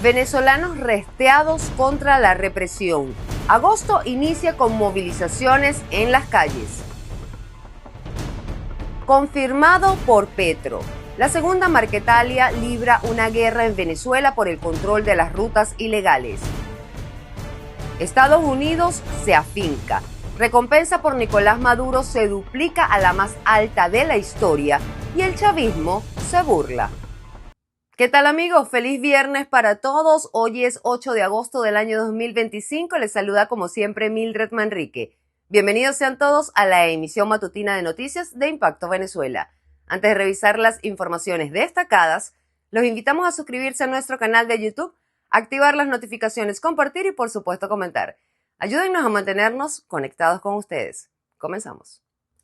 Venezolanos resteados contra la represión. Agosto inicia con movilizaciones en las calles. Confirmado por Petro. La segunda Marquetalia libra una guerra en Venezuela por el control de las rutas ilegales. Estados Unidos se afinca. Recompensa por Nicolás Maduro se duplica a la más alta de la historia y el chavismo se burla. ¿Qué tal, amigos? Feliz viernes para todos. Hoy es 8 de agosto del año 2025. Les saluda como siempre Mildred Manrique. Bienvenidos sean todos a la emisión matutina de noticias de Impacto Venezuela. Antes de revisar las informaciones destacadas, los invitamos a suscribirse a nuestro canal de YouTube, activar las notificaciones, compartir y por supuesto comentar. Ayúdennos a mantenernos conectados con ustedes. Comenzamos.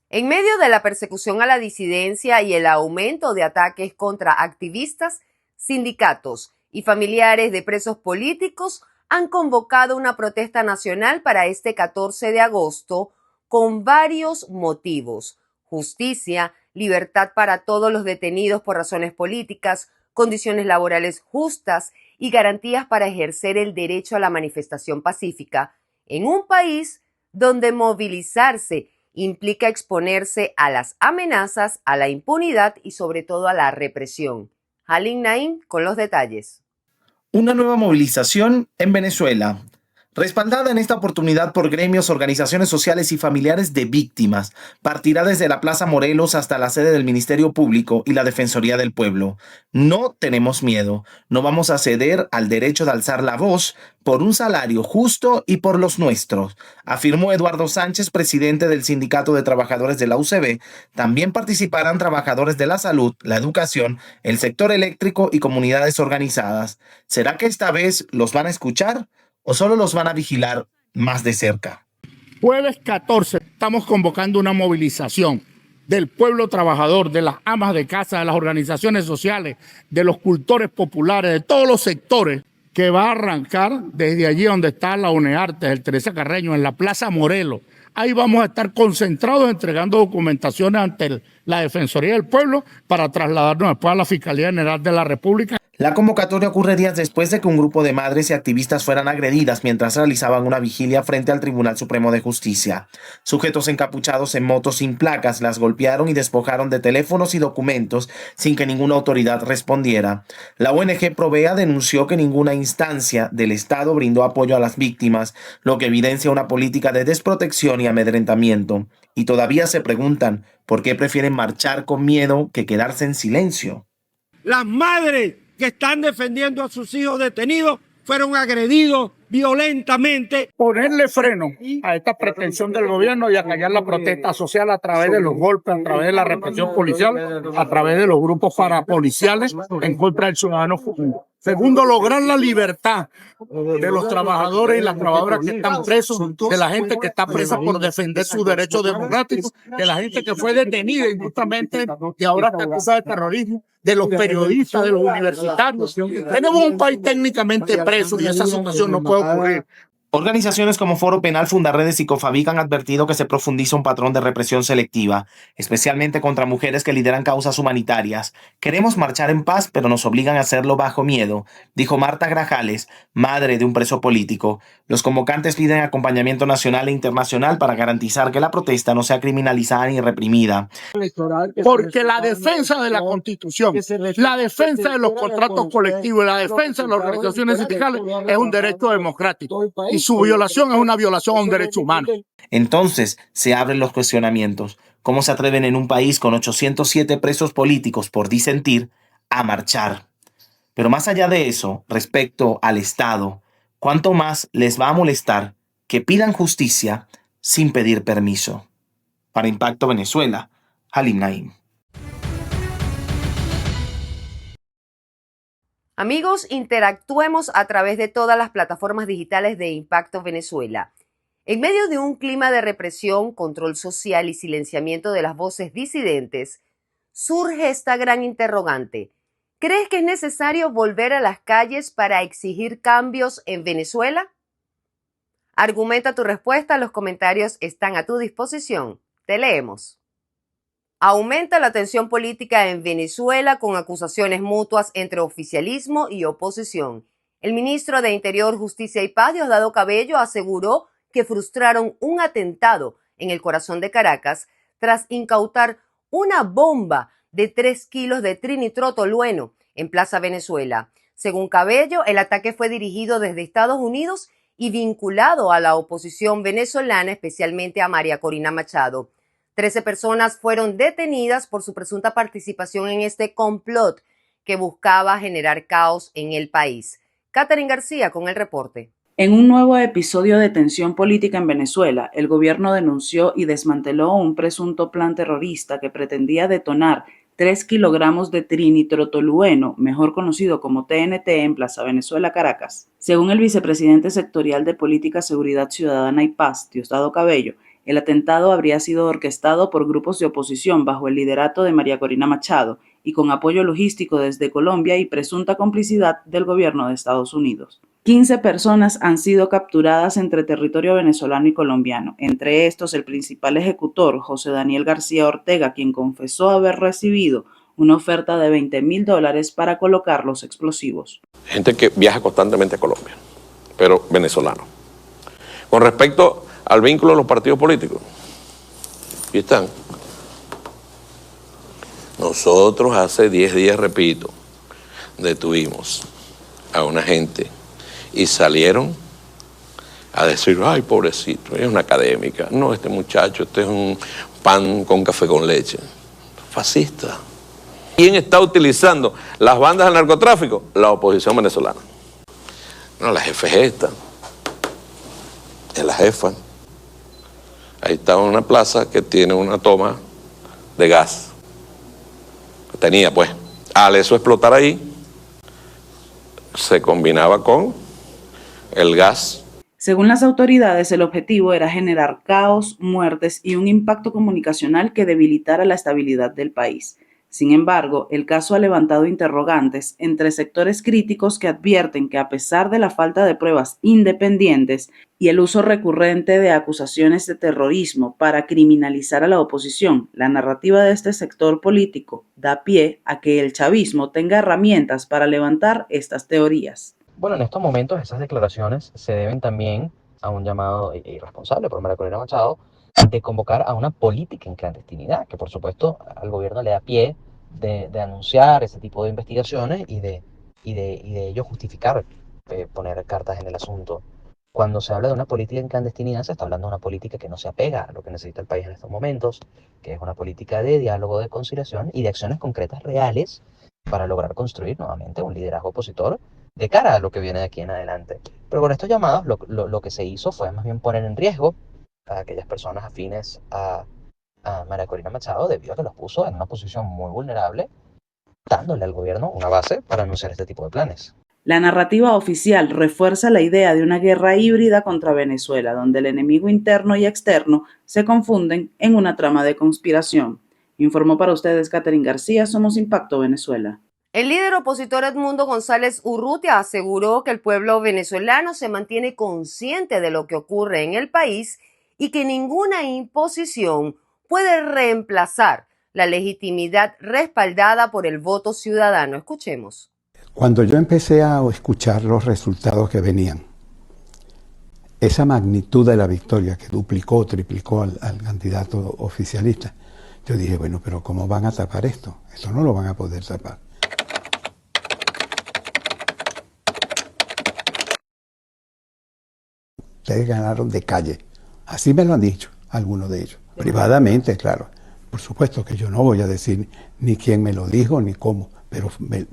En medio de la persecución a la disidencia y el aumento de ataques contra activistas, sindicatos y familiares de presos políticos han convocado una protesta nacional para este 14 de agosto con varios motivos: justicia, libertad para todos los detenidos por razones políticas, condiciones laborales justas y garantías para ejercer el derecho a la manifestación pacífica, en un país donde movilizarse implica exponerse a las amenazas, a la impunidad y sobre todo a la represión. Halim Naim con los detalles. Una nueva movilización en Venezuela, respaldada en esta oportunidad por gremios, organizaciones sociales y familiares de víctimas, partirá desde la Plaza Morelos hasta la sede del Ministerio Público y la Defensoría del Pueblo. No tenemos miedo, no vamos a ceder al derecho de alzar la voz por un salario justo y por los nuestros, afirmó Eduardo Sánchez, presidente del Sindicato de Trabajadores de la UCB. También participarán trabajadores de la salud, la educación, el sector eléctrico y comunidades organizadas. ¿Será que esta vez los van a escuchar o solo los van a vigilar más de cerca? Jueves 14 estamos convocando una movilización del pueblo trabajador, de las amas de casa, de las organizaciones sociales, de los cultores populares, de todos los sectores, que va a arrancar desde allí donde está la UNEARTES, el Teresa Carreño, en la Plaza Morelos. Ahí vamos a estar concentrados entregando documentaciones ante la Defensoría del Pueblo para trasladarnos después a la Fiscalía General de la República. La convocatoria ocurre días después de que un grupo de madres y activistas fueran agredidas mientras realizaban una vigilia frente al Tribunal Supremo de Justicia. Sujetos encapuchados en motos sin placas las golpearon y despojaron de teléfonos y documentos sin que ninguna autoridad respondiera. La ONG Provea denunció que ninguna instancia del Estado brindó apoyo a las víctimas, lo que evidencia una política de desprotección y amedrentamiento. Y todavía se preguntan por qué prefieren marchar con miedo que quedarse en silencio. Las madres que están defendiendo a sus hijos detenidos fueron agredidos violentamente. Ponerle freno a esta pretensión del gobierno y acallar la protesta social a través de los golpes, a través de la represión policial, a través de los grupos parapoliciales en contra del ciudadano futuro. Segundo, lograr la libertad de los trabajadores y las trabajadoras que están presos, de la gente que está presa por defender sus derechos democráticos, de la gente que fue detenida injustamente y ahora está acusada de terrorismo, de los periodistas, de los universitarios. Tenemos un país técnicamente preso y esa situación no puede ocurrir. Organizaciones como Foro Penal, Fundarredes y COFAVIC han advertido que se profundiza un patrón de represión selectiva, especialmente contra mujeres que lideran causas humanitarias. Queremos marchar en paz, pero nos obligan a hacerlo bajo miedo, dijo Marta Grajales, madre de un preso político. Los convocantes piden acompañamiento nacional e internacional para garantizar que la protesta no sea criminalizada ni reprimida. Porque la defensa de la Constitución, la defensa de los contratos colectivos y la defensa de las organizaciones sindicales es un derecho democrático. Y su violación es una violación a un derecho humano. Entonces se abren los cuestionamientos. ¿Cómo se atreven en un país con 807 presos políticos por disentir a marchar? Pero más allá de eso, respecto al Estado, ¿cuánto más les va a molestar que pidan justicia sin pedir permiso? Para Impacto Venezuela, Halim Naim. Amigos, interactuemos a través de todas las plataformas digitales de Impacto Venezuela. En medio de un clima de represión, control social y silenciamiento de las voces disidentes, surge esta gran interrogante. ¿Crees que es necesario volver a las calles para exigir cambios en Venezuela? Argumenta tu respuesta, los comentarios están a tu disposición. Te leemos. Aumenta la tensión política en Venezuela con acusaciones mutuas entre oficialismo y oposición. El ministro de Interior, Justicia y Paz, Diosdado Cabello, aseguró que frustraron un atentado en el corazón de Caracas tras incautar una bomba de 3 kilos de trinitrotolueno en Plaza Venezuela. Según Cabello, el ataque fue dirigido desde Estados Unidos y vinculado a la oposición venezolana, especialmente a María Corina Machado. 13 personas fueron detenidas por su presunta participación en este complot que buscaba generar caos en el país. Catherine García con el reporte. En un nuevo episodio de tensión política en Venezuela, el gobierno denunció y desmanteló un presunto plan terrorista que pretendía detonar 3 kilogramos de trinitrotolueno, mejor conocido como TNT, en Plaza Venezuela, Caracas. Según el vicepresidente sectorial de Política, Seguridad Ciudadana y Paz, Diosdado Cabello, el atentado habría sido orquestado por grupos de oposición bajo el liderato de María Corina Machado y con apoyo logístico desde Colombia y presunta complicidad del gobierno de Estados Unidos. 15 personas han sido capturadas entre territorio venezolano y colombiano, entre estos el principal ejecutor, José Daniel García Ortega, quien confesó haber recibido una oferta de $20,000 para colocar los explosivos. Gente que viaja constantemente a Colombia, pero venezolano. Con respecto al vínculo de los partidos políticos, aquí están. Nosotros hace 10 días, repito, detuvimos a una gente y salieron a decir, ay, pobrecito, es una académica. No, este muchacho, este es un pan con café con leche. Fascista. ¿Quién está utilizando las bandas del narcotráfico? La oposición venezolana. No, la jefa es esta. Es la jefa. Ahí está una plaza que tiene una toma de gas. Tenía, pues. Al eso explotar ahí, se combinaba con el gas. Según las autoridades, el objetivo era generar caos, muertes y un impacto comunicacional que debilitara la estabilidad del país. Sin embargo, el caso ha levantado interrogantes entre sectores críticos que advierten que a pesar de la falta de pruebas independientes y el uso recurrente de acusaciones de terrorismo para criminalizar a la oposición, la narrativa de este sector político da pie a que el chavismo tenga herramientas para levantar estas teorías. Bueno, en estos momentos esas declaraciones se deben también a un llamado irresponsable por María Corina Machado de convocar a una política en clandestinidad, que por supuesto al gobierno le da pie de anunciar ese tipo de investigaciones y de ello justificar, poner cartas en el asunto. Cuando se habla de una política en clandestinidad, se está hablando de una política que no se apega a lo que necesita el país en estos momentos, que es una política de diálogo, de conciliación y de acciones concretas reales para lograr construir nuevamente un liderazgo opositor de cara a lo que viene de aquí en adelante. Pero con estos llamados lo que se hizo fue más bien poner en riesgo a aquellas personas afines a María Corina Machado, debido a que los puso en una posición muy vulnerable, dándole al gobierno una base para anunciar este tipo de planes. La narrativa oficial refuerza la idea de una guerra híbrida contra Venezuela, donde el enemigo interno y externo se confunden en una trama de conspiración. Informó para ustedes Catherine García, Somos Impacto Venezuela. El líder opositor Edmundo González Urrutia aseguró que el pueblo venezolano se mantiene consciente de lo que ocurre en el país y que ninguna imposición puede reemplazar la legitimidad respaldada por el voto ciudadano. Escuchemos. Cuando yo empecé a escuchar los resultados que venían, esa magnitud de la victoria que duplicó o triplicó al candidato oficialista, yo dije, bueno, pero ¿cómo van a tapar esto? Esto no lo van a poder tapar. Ustedes ganaron de calle. Así me lo han dicho algunos de ellos. Privadamente, claro. Por supuesto que yo no voy a decir ni quién me lo dijo ni cómo, pero me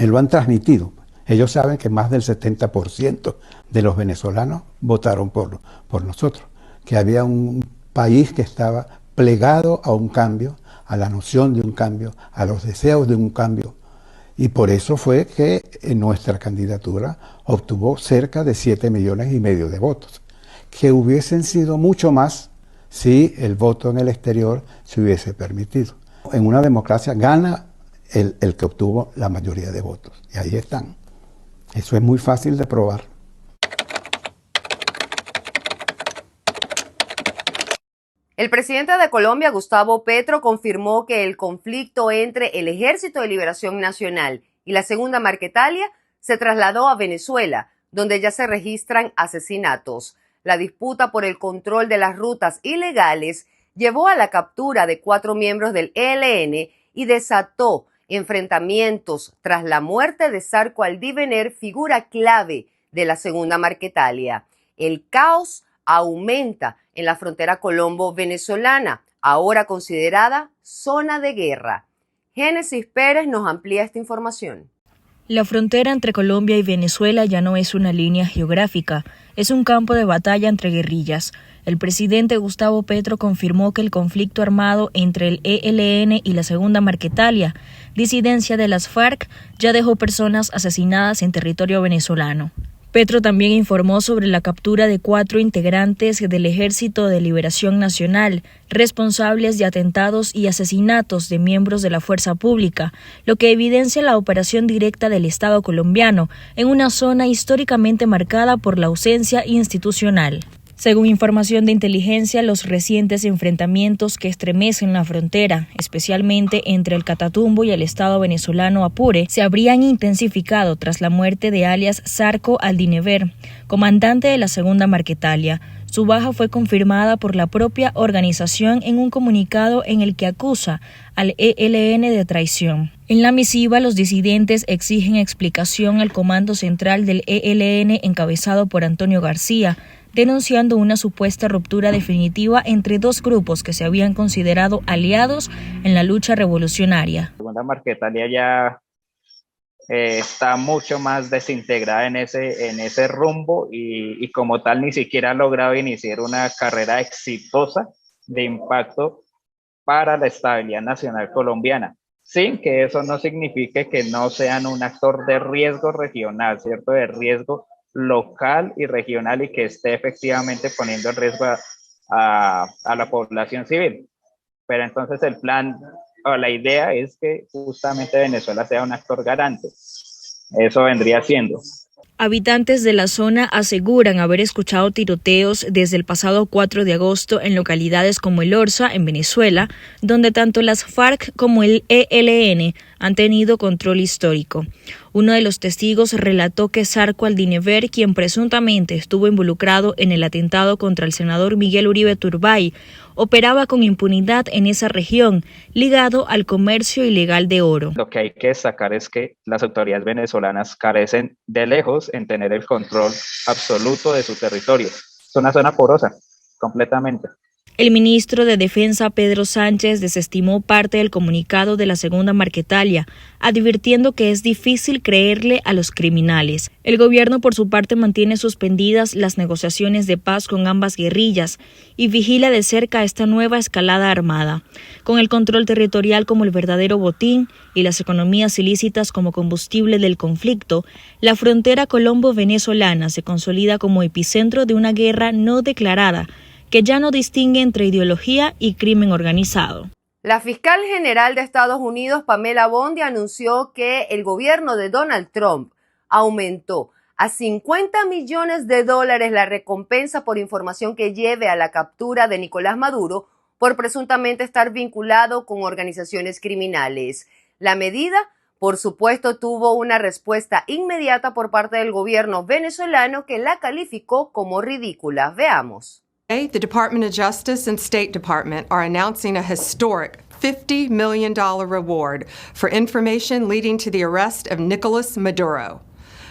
lo han transmitido. Ellos saben que más del 70% de los venezolanos votaron por nosotros, que había un país que estaba plegado a un cambio, a la noción de un cambio, a los deseos de un cambio. Y por eso fue que nuestra candidatura obtuvo cerca de 7,5 millones de votos, que hubiesen sido mucho más si el voto en el exterior se hubiese permitido. En una democracia gana el que obtuvo la mayoría de votos. Y ahí están. Eso es muy fácil de probar. El presidente de Colombia, Gustavo Petro, confirmó que el conflicto entre el Ejército de Liberación Nacional y la Segunda Marquetalia se trasladó a Venezuela, donde ya se registran asesinatos. La disputa por el control de las rutas ilegales llevó a la captura de 4 miembros del ELN y desató enfrentamientos tras la muerte de Zarco Aldívener, figura clave de la Segunda Marquetalia. El caos aumenta en la frontera colombo-venezolana, ahora considerada zona de guerra. Génesis Pérez nos amplía esta información. La frontera entre Colombia y Venezuela ya no es una línea geográfica, es un campo de batalla entre guerrillas. El presidente Gustavo Petro confirmó que el conflicto armado entre el ELN y la Segunda Marquetalia, disidencia de las FARC, ya dejó personas asesinadas en territorio venezolano. Petro también informó sobre la captura de 4 integrantes del Ejército de Liberación Nacional, responsables de atentados y asesinatos de miembros de la fuerza pública, lo que evidencia la operación directa del Estado colombiano en una zona históricamente marcada por la ausencia institucional. Según información de inteligencia, los recientes enfrentamientos que estremecen la frontera, especialmente entre el Catatumbo y el Estado venezolano Apure, se habrían intensificado tras la muerte de alias Zarco Aldívener, comandante de la Segunda Marquetalia. Su baja fue confirmada por la propia organización en un comunicado en el que acusa al ELN de traición. En la misiva, los disidentes exigen explicación al Comando Central del ELN encabezado por Antonio García, denunciando una supuesta ruptura definitiva entre 2 grupos que se habían considerado aliados en la lucha revolucionaria. La Segunda Marquetalia ya está mucho más desintegrada en ese rumbo y como tal ni siquiera ha logrado iniciar una carrera exitosa de impacto para la estabilidad nacional colombiana, sin que eso no signifique que no sean un actor de riesgo regional, ¿cierto? De riesgo local y regional y que esté efectivamente poniendo en riesgo a la población civil. Pero entonces el plan o la idea es que justamente Venezuela sea un actor garante. Eso vendría siendo. Habitantes de la zona aseguran haber escuchado tiroteos desde el pasado 4 de agosto en localidades como El Orza, en Venezuela, donde tanto las FARC como el ELN han tenido control histórico. Uno de los testigos relató que Zarco Aldívener, quien presuntamente estuvo involucrado en el atentado contra el senador Miguel Uribe Turbay, operaba con impunidad en esa región, ligado al comercio ilegal de oro. Lo que hay que destacar es que las autoridades venezolanas carecen de lejos en tener el control absoluto de su territorio. Es una zona porosa, completamente. El ministro de Defensa, Pedro Sánchez, desestimó parte del comunicado de la Segunda Marquetalia, advirtiendo que es difícil creerle a los criminales. El gobierno, por su parte, mantiene suspendidas las negociaciones de paz con ambas guerrillas y vigila de cerca esta nueva escalada armada. Con el control territorial como el verdadero botín y las economías ilícitas como combustible del conflicto, la frontera colombo-venezolana se consolida como epicentro de una guerra no declarada, que ya no distingue entre ideología y crimen organizado. La fiscal general de Estados Unidos, Pamela Bondi, anunció que el gobierno de Donald Trump aumentó a $50 millones la recompensa por información que lleve a la captura de Nicolás Maduro por presuntamente estar vinculado con organizaciones criminales. La medida, por supuesto, tuvo una respuesta inmediata por parte del gobierno venezolano, que la calificó como ridícula. Veamos. Today, the Department of Justice and State Department are announcing a historic $50 million reward for information leading to the arrest of Nicolas Maduro.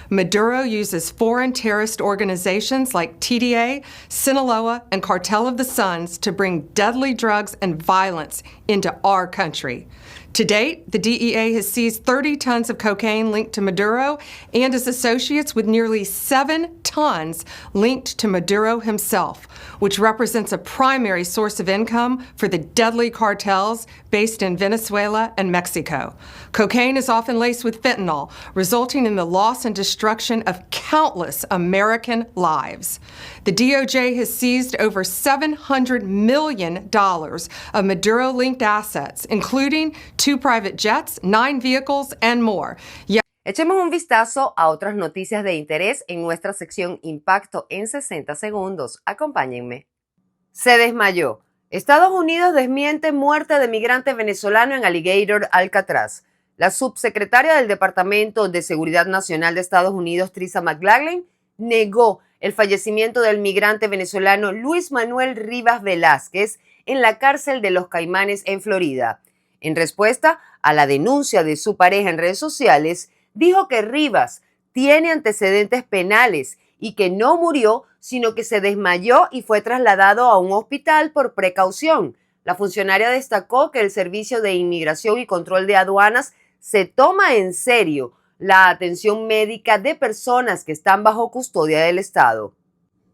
Maduro uses foreign terrorist organizations like TDA, Sinaloa, and Cartel of the Suns to bring deadly drugs and violence into our country. To date, the DEA has seized 30 tons of cocaine linked to Maduro and his associates, with nearly 7 tons linked to Maduro himself, which represents a primary source of income for the deadly cartels based in Venezuela and Mexico. Cocaine is often laced with fentanyl, resulting in the loss and destruction of countless American lives. The DOJ has seized over $700 million of Maduro-linked assets, including 2 private jets, 9 vehicles, and more. Echemos un vistazo a otras noticias de interés en nuestra sección Impacto en 60 segundos. Acompáñenme. Se desmayó. Estados Unidos desmiente muerte de migrante venezolano en Alligator, Alcatraz. La subsecretaria del Departamento de Seguridad Nacional de Estados Unidos, Tresa McLachlan, negó el fallecimiento del migrante venezolano Luis Manuel Rivas Velázquez en la cárcel de Los Caimanes en Florida. En respuesta a la denuncia de su pareja en redes sociales, dijo que Rivas tiene antecedentes penales y que no murió, sino que se desmayó y fue trasladado a un hospital por precaución. La funcionaria destacó que el Servicio de Inmigración y Control de Aduanas se toma en serio la atención médica de personas que están bajo custodia del Estado.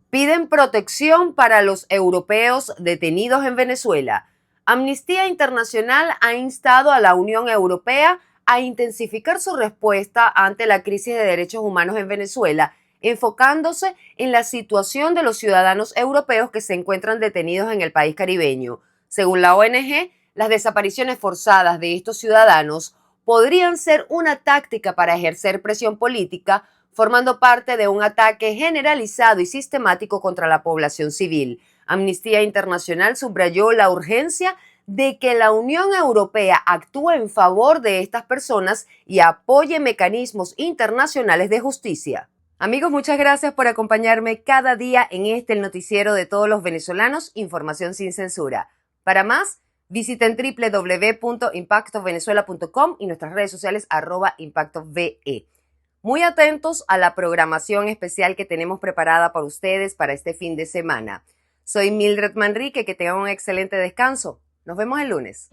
Piden protección para los europeos detenidos en Venezuela. Amnistía Internacional ha instado a la Unión Europea a intensificar su respuesta ante la crisis de derechos humanos en Venezuela, enfocándose en la situación de los ciudadanos europeos que se encuentran detenidos en el país caribeño. Según la ONG, las desapariciones forzadas de estos ciudadanos podrían ser una táctica para ejercer presión política, formando parte de un ataque generalizado y sistemático contra la población civil. Amnistía Internacional subrayó la urgencia de que la Unión Europea actúe en favor de estas personas y apoye mecanismos internacionales de justicia. Amigos, muchas gracias por acompañarme cada día en el noticiero de todos los venezolanos, Información sin Censura. Para más, visiten www.impactovenezuela.com y nuestras redes sociales @impactove. Muy atentos a la programación especial que tenemos preparada para ustedes para este fin de semana. Soy Mildred Manrique, que tengan un excelente descanso. Nos vemos el lunes.